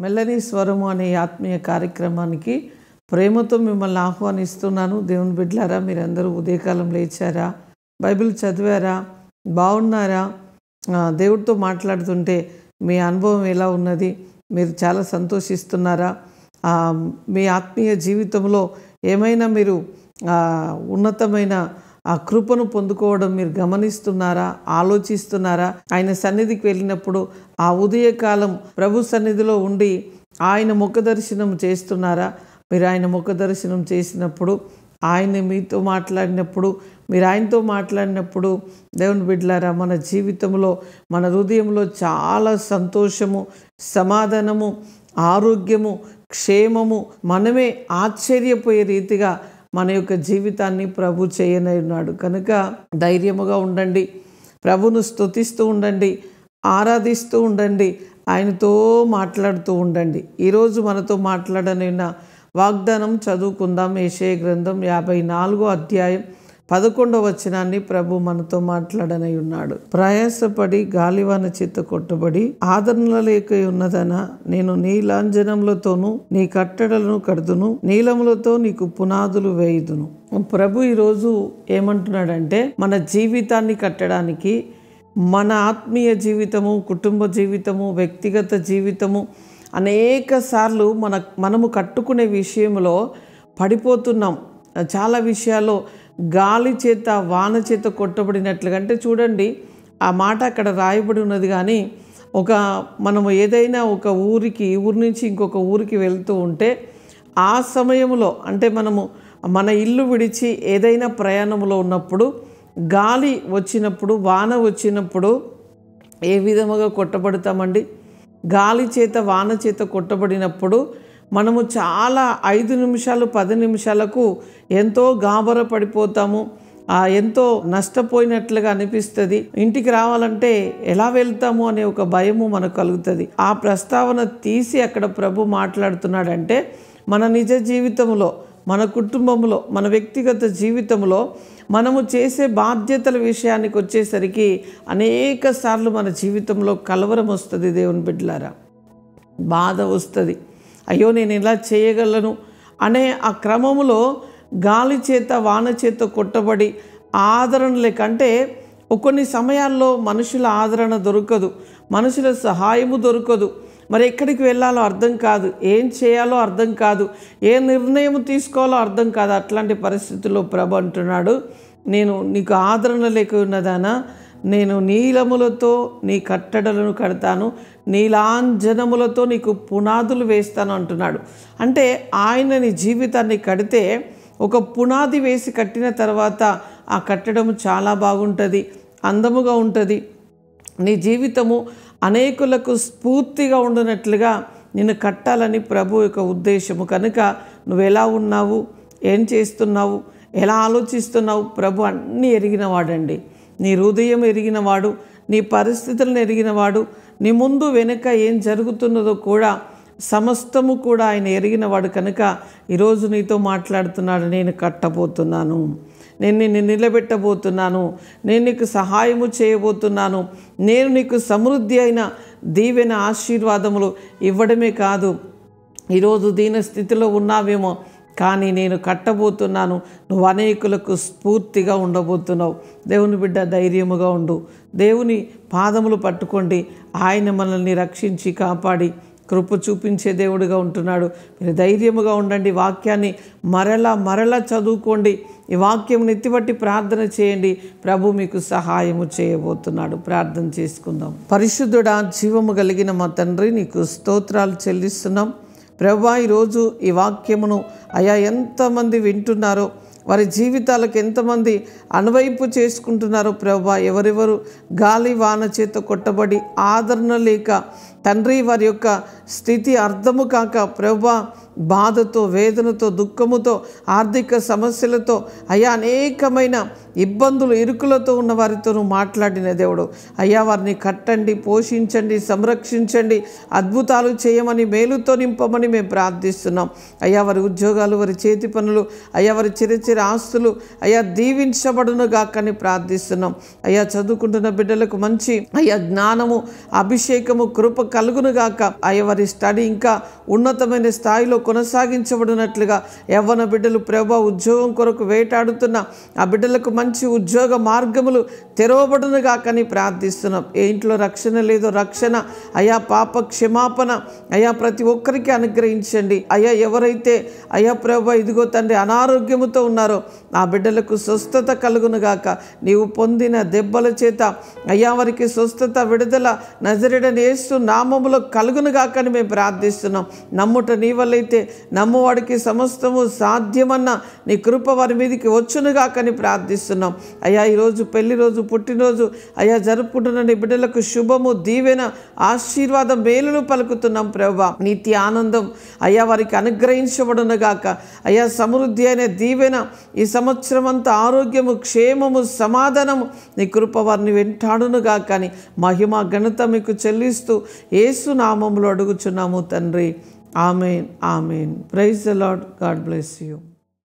మెల్లని స్వరము అనే ఆత్మీయ కార్యక్రమానికి ప్రేమతో మిమ్మల్ని ఆహ్వానిస్తున్నాను. దేవుని బిడ్డలారా, మీరందరూ ఉదయకాలం లేచారా? బైబిల్ చదివారా? బాగున్నారా? దేవుడితో మాట్లాడుతుంటే మీ అనుభవం ఎలా ఉన్నది? మీరు చాలా సంతోషిస్తున్నారా? మీ ఆత్మీయ జీవితంలో ఏమైనా మీరు ఉన్నతమైన ఆ కృపను పొందుకోవడం మీరు గమనిస్తున్నారా? ఆలోచిస్తున్నారా? ఆయన సన్నిధికి వెళ్ళినప్పుడు ఆ ఉదయకాలం ప్రభు సన్నిధిలో ఉండి ఆయన ముఖ దర్శనం చేస్తున్నారా? మీరు ఆయన ముఖ దర్శనం చేసినప్పుడు, ఆయన మీతో మాట్లాడినప్పుడు, మీరు ఆయనతో మాట్లాడినప్పుడు దేవుని బిడ్డలారా, మన జీవితంలో మన హృదయంలో చాలా సంతోషము, సమాధానము, ఆరోగ్యము, క్షేమము, మనమే ఆశ్చర్యపోయే రీతిగా మన యొక్క జీవితాన్ని ప్రభు చేయనున్నాడు. కనుక ధైర్యముగా ఉండండి, ప్రభును స్తుతిస్తూ ఉండండి, ఆరాధిస్తూ ఉండండి, ఆయనతో మాట్లాడుతూ ఉండండి. ఈరోజు మనతో మాట్లాడనున్న వాగ్దానం చదువుకుందాం. యెషయా గ్రంథం 54వ అధ్యాయం 11వ వచనాన్ని ప్రభు మనతో మాట్లాడనై ఉన్నాడు. ప్రయాసపడి గాలివాన చేత కొట్టబడి ఆదరణ లేక ఉన్నదనా, నేను నీలాంజనములతోనూ నీ కట్టడలను కడుదును, నీలములతో నీకు పునాదులు వేయుదును. ప్రభు ఈరోజు ఏమంటున్నాడంటే, మన జీవితాన్ని కట్టడానికి, మన ఆత్మీయ జీవితము, కుటుంబ జీవితము, వ్యక్తిగత జీవితము అనేక సార్లు మనము కట్టుకునే విషయంలో పడిపోతున్నాం. చాలా విషయాల్లో గాలి చేత వాన చేత కొట్టబడినట్లుగా. అంటే చూడండి, ఆ మాట అక్కడ రాయబడి ఉన్నది. కానీ మనము ఏదైనా ఒక ఊరి నుంచి ఇంకొక ఊరికి వెళ్తూ ఉంటే ఆ సమయంలో, అంటే మన ఇల్లు విడిచి ఏదైనా ప్రయాణంలో ఉన్నప్పుడు గాలి వచ్చినప్పుడు, వాన వచ్చినప్పుడు ఏ విధముగా కొట్టబడతామండి? గాలి చేత వాన చేత కొట్టబడినప్పుడు మనము చాలా 5 నిమిషాలు 10 నిమిషాలకు ఎంతో గాబర పడిపోతాము, ఎంతో నష్టపోయినట్లుగా అనిపిస్తుంది. ఇంటికి రావాలంటే ఎలా వెళ్తాము అనే ఒక భయము మనకు కలుగుతుంది. ఆ ప్రస్తావన తీసి అక్కడ ప్రభు మాట్లాడుతున్నాడంటే, మన నిజ జీవితంలో, మన కుటుంబంలో, మన వ్యక్తిగత జీవితంలో మనము చేసే బాధ్యతల విషయానికి వచ్చేసరికి అనేక సార్లు మన జీవితంలో కలవరం వస్తుంది. దేవుని బిడ్డలారా, బాధ వస్తుంది. అయ్యో, నేను ఇలా చేయగలను అనే ఆ క్రమంలో గాలి చేత వాన చేత కొట్టబడి ఆదరణ లేక, అంటే కొన్ని సమయాల్లో మనుషుల ఆదరణ దొరకదు, మనుషుల సహాయము దొరకదు, మరి ఎక్కడికి వెళ్ళాలో అర్థం కాదు, ఏం చేయాలో అర్థం కాదు, ఏ నిర్ణయం తీసుకోవాలో అర్థం కాదు. అట్లాంటి పరిస్థితుల్లో ప్రభు అంటున్నాడు, నేను నీకు ఆదరణ లేక ఉన్నదానా, నేను నీలములతో నీ కట్టడలను కడతాను, నీలాంజనములతో నీకు పునాదులు వేస్తాను అంటున్నాడు. అంటే ఆయన నీ జీవితాన్ని కడితే, ఒక పునాది వేసి కట్టిన తర్వాత ఆ కట్టడం చాలా బాగుంటుంది, అందముగా ఉంటుంది. నీ జీవితము అనేకులకు స్ఫూర్తిగా ఉండినట్లుగా నిన్ను కట్టాలని ప్రభు యొక్క ఉద్దేశము. కనుక నువ్వు ఎలా ఉన్నావు, ఏం చేస్తున్నావు, ఎలా ఆలోచిస్తున్నావు? ప్రభు అన్నీ ఎరిగినవాడండి. నీ హృదయం ఎరిగినవాడు, నీ పరిస్థితులను ఎరిగినవాడు, నీ ముందు వెనుక ఏం జరుగుతున్నదో కూడా సమస్తము కూడా ఆయన ఎరిగినవాడు. కనుక ఈరోజు నీతో మాట్లాడుతున్నాడు, నేను కట్టబోతున్నాను, నేను నిన్ను నిలబెట్టబోతున్నాను, నేను నీకు సహాయము చేయబోతున్నాను, నేను నీకు సమృద్ధి అయిన దీవెన ఆశీర్వాదములు ఇవ్వడమే కాదు, ఈరోజు దీన స్థితిలో ఉన్నావేమో, కానీ నేను కట్టబోతున్నాను, నువ్వు అనేకులకు స్ఫూర్తిగా ఉండబోతున్నావు. దేవుని బిడ్డ, ధైర్యముగా ఉండు, దేవుని పాదములు పట్టుకోండి. ఆయన మనల్ని రక్షించి కాపాడి కృప చూపించే దేవుడిగా ఉంటున్నాడు. మీరు ధైర్యముగా ఉండండి. వాక్యాన్ని మరలా చదువుకోండి. ఈ వాక్యం నెత్తిబట్టి ప్రార్థన చేయండి. ప్రభు మీకు సహాయము చేయబోతున్నాడు. ప్రార్థన చేసుకుందాం. పరిశుద్ధుడా, జీవము కలిగిన మా తండ్రి, నీకు స్తోత్రాలు చెల్లిస్తున్నాం. ప్రభువా, ఈరోజు ఈ వాక్యమును అయా ఎంతమంది వింటున్నారో, వారి జీవితాలకు ఎంతమంది అనువైపు చేసుకుంటున్నారో ప్రభువా, ఎవరెవరు గాలి వాన చేత కొట్టబడి ఆదరణ లేక తండ్రి, వారి యొక్క స్థితి అర్థము కాక ప్రభువా, బాధతో, వేదనతో, దుఃఖముతో, ఆర్థిక సమస్యలతో, అయ్యా అనేకమైన ఇబ్బందులు, ఇరుకులతో ఉన్న వారితో మాట్లాడిన దేవుడు, అయ్యా వారిని కట్టండి, పోషించండి, సంరక్షించండి, అద్భుతాలు చేయమని, మేలుతో నింపమని మేము ప్రార్థిస్తున్నాం. అయ్యా వారి ఉద్యోగాలు, వారి చేతి పనులు, అయ్యా వారి చిరచిర ఆస్తులు అయ్యా దీవించబడును గాకని ప్రార్థిస్తున్నాం. అయ్యా చదువుకుంటున్న బిడ్డలకు మంచి అయ్యా జ్ఞానము, అభిషేకము, కృప కలుగునుగాక. అయ్యా వారి స్టడీ ఇంకా ఉన్నతమైన స్థాయిలో కొనసాగించబడినట్లుగా యవ్వన బిడ్డలు ప్రభా ఉద్యోగం కొరకు వేటాడుతున్న ఆ బిడ్డలకు మంచి ఉద్యోగ మార్గములు తెరవబడునుగాకని ప్రార్థిస్తున్నాం. ఏ ఇంట్లో రక్షణ లేదో రక్షణ అయా, పాప క్షమాపణ అయా ప్రతి ఒక్కరికి అనుగ్రహించండి అయ్యా. ఎవరైతే అయా ప్రభా ఇదిగో తండ్రి అనారోగ్యముతో ఉన్నారో ఆ బిడ్డలకు స్వస్థత కలుగునుగాక. నీవు పొందిన దెబ్బల చేత అయ్యా వారికి స్వస్థత విడుదల నజరేయుడైన యేసు నామములో కలుగునుగాకని మేము ప్రార్థిస్తున్నాం. నమ్ముట నీ వల్లైతే నమ్మువాడికి సమస్తము సాధ్యమన్న నీ కృప వారి మీదకి వచ్చునుగాకని ప్రార్థిస్తున్నాం. అయ్యా ఈరోజు పెళ్లి రోజు, పుట్టినరోజు అయ్యా జరుపుకుంటున్న నీ బిడ్డలకు శుభము, దీవెన, ఆశీర్వాదం, మేలును పలుకుతున్నాం ప్రభా. నీతి ఆనందం అయ్యా వారికి అనుగ్రహించబడునుగాక. అయ్యా సమృద్ధి అయిన దీవెన ఈ సంవత్సరం అంతా, ఆరోగ్యము, క్షేమము, సమాధానము నీ కృప వారిని వెంటాడునుగాక అని మహిమ ఘనత మీకు చెల్లిస్తూ యేసు నామములో అడుగుచున్నాము తండ్రి. Amen, amen. Praise the Lord. God bless you.